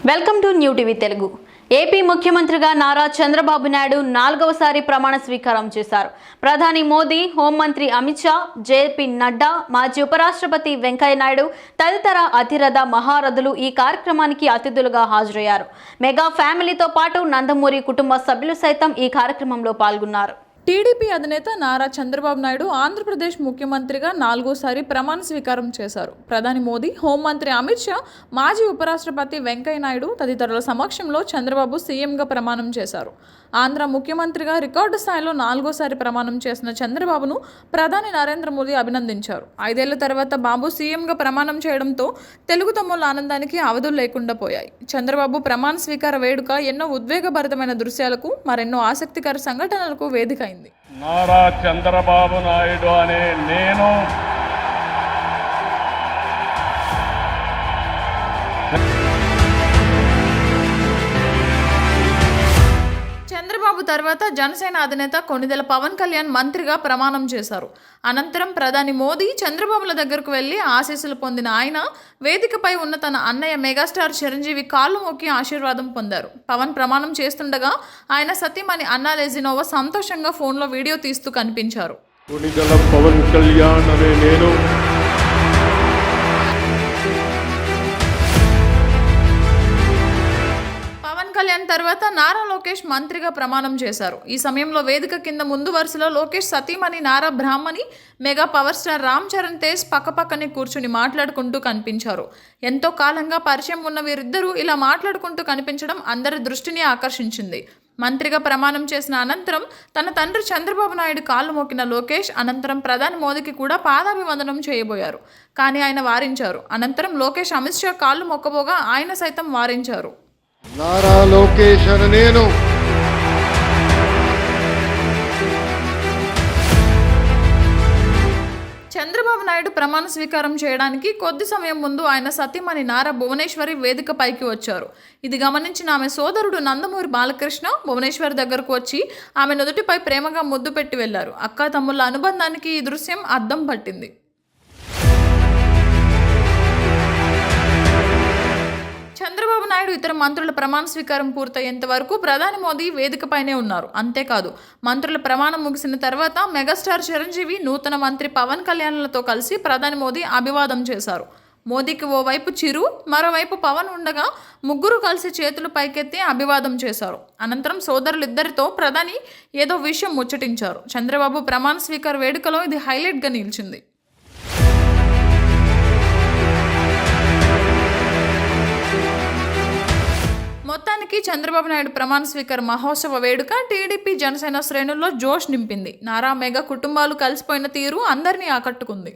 Welcome to new TV Telugu. AP ముఖ్యమంత్రిగా నారా చంద్రబాబు నాయుడు 4వసారి ప్రమాణ స్వీకారం చేశారు. ప్రధాని మోదీ, హోంమంత్రి అమిత్ షా, జేపీ నడ్డా, మాజీ ఉపరాష్ట్రపతి వెంకయ్య నాయుడు తదితర అతిరథ మహారథులు ఈ కార్యక్రమానికి అతిథులుగా హాజరయ్యారు. మెగా ఫ్యామిలీతో పాటు నందమూరి కుటుంబ సభ్యులు సైతం ఈ కార్యక్రమంలో పాల్గొన్నారు. టీడీపీ అధినేత నారా చంద్రబాబు నాయుడు ఆంధ్రప్రదేశ్ ముఖ్యమంత్రిగా 4వసారి ప్రమాణ స్వీకారం చేశారు. ప్రధాని మోదీ, హోంమంత్రి అమిత్ షా, మాజీ ఉపరాష్ట్రపతి వెంకయ్య నాయుడు తదితరుల సమక్షంలో చంద్రబాబు సీఎంగా ప్రమాణం చేశారు. ఆంధ్ర ముఖ్యమంత్రిగా రికార్డు స్థాయిలో 4వసారి ప్రమాణం చేసిన చంద్రబాబును ప్రధాని నరేంద్ర మోదీ అభినందించారు. 5 ఏళ్ల తర్వాత బాబు సీఎంగా ప్రమాణం చేయడంతో తెలుగు తమ్ముళ్ల ఆనందానికి అవధులు లేకుండా పోయాయి. చంద్రబాబు ప్రమాణ స్వీకార వేడుక ఎన్నో ఉద్వేగభరితమైన దృశ్యాలకు, మరెన్నో ఆసక్తికర సంఘటనలకు వేదిక అయింది. నారా చంద్రబాబు నాయుడు అనే నేను చంద్రబాబు తర్వాత జనసేన అధినేత కొణిదెల పవన్ కళ్యాణ్ మంత్రిగా ప్రమాణం చేశారు. అనంతరం ప్రధాని మోదీ చంద్రబాబుల దగ్గరకు వెళ్లి ఆశీస్సులు పొందిన ఆయన వేదికపై ఉన్న తన అన్నయ్య మెగాస్టార్ చిరంజీవి కాళ్ళు మొక్కి ఆశీర్వాదం పొందారు. పవన్ ప్రమాణం చేస్తుండగా ఆయన సతీమణి అన్నా లెజినోవా సంతోషంగా ఫోన్లో వీడియో తీస్తూ కనిపించారు. కొణిదెల పవన్ కళ్యాణ్ అనే నేను కళ్యాణ్ తర్వాత నారా లోకేష్ మంత్రిగా ప్రమాణం చేశారు. ఈ సమయంలో వేదిక కింద ముందు వరుసలో లోకేష్ సతీమణి Nara Brahmani, mega power star Ram Charan Tej పక్కపక్కనే కూర్చుని మాట్లాడుకుంటూ కనిపించారు. ఎంతో కాలంగా పరిచయం ఉన్న వీరిద్దరూ ఇలా మాట్లాడుకుంటూ కనిపించడం అందరి దృష్టిని ఆకర్షించింది. మంత్రిగా ప్రమాణం చేసిన అనంతరం తన తండ్రి చంద్రబాబు నాయుడు కాళ్ళు మొక్కిన లోకేష్ అనంతరం ప్రధాని మోదీకి కూడా పాదాభివందనం చేయబోయారు. కానీ ఆయన వారించారు. అనంతరం లోకేష్ అమిత్ షా కాళ్ళు మొక్కబోగా ఆయన సైతం వారించారు. నారా లోకేష్ అని నేను చంద్రబాబు నాయుడు ప్రమాణ స్వీకారం చేయడానికి కొద్ది సమయం ముందు ఆయన సతీమణి నారా భువనేశ్వరి వేదిక పైకి వచ్చారు. ఇది గమనించిన ఆమె సోదరుడు నందమూరి బాలకృష్ణ భువనేశ్వరి దగ్గరకు వచ్చి ఆమె నుదుటిపై ప్రేమగా ముద్దు పెట్టి వెళ్లారు. అక్కా తమ్ముళ్ల అనుబంధానికి ఈ దృశ్యం అద్దం పట్టింది. చంద్రబాబు నాయుడు ఇతర మంత్రుల ప్రమాణ స్వీకారం పూర్తయ్యేంత వరకు ప్రధాని మోదీ వేదికపైనే ఉన్నారు. అంతేకాదు, మంత్రుల ప్రమాణం ముగిసిన తర్వాత మెగాస్టార్ చిరంజీవి, నూతన మంత్రి పవన్ కళ్యాణ్లతో కలిసి ప్రధాని మోదీ అభివాదం చేశారు. మోదీకి ఓవైపు చిరు, మరోవైపు పవన్ ఉండగా ముగ్గురు కలిసి చేతులు పైకెత్తి అభివాదం చేశారు. అనంతరం సోదరులిద్దరితో ప్రధాని ఏదో విషయం ముచ్చటించారు. చంద్రబాబు ప్రమాణ స్వీకార వేడుకలో ఇది హైలైట్గా నిలిచింది. మొత్తానికి చంద్రబాబు నాయుడు ప్రమాణ స్వీకార మహోత్సవ వేడుక టీడీపీ, జనసేన శ్రేణుల్లో జోష్ నింపింది. నారా మెగా కుటుంబాలు కలిసిపోయిన తీరు అందరినీ ఆకట్టుకుంది.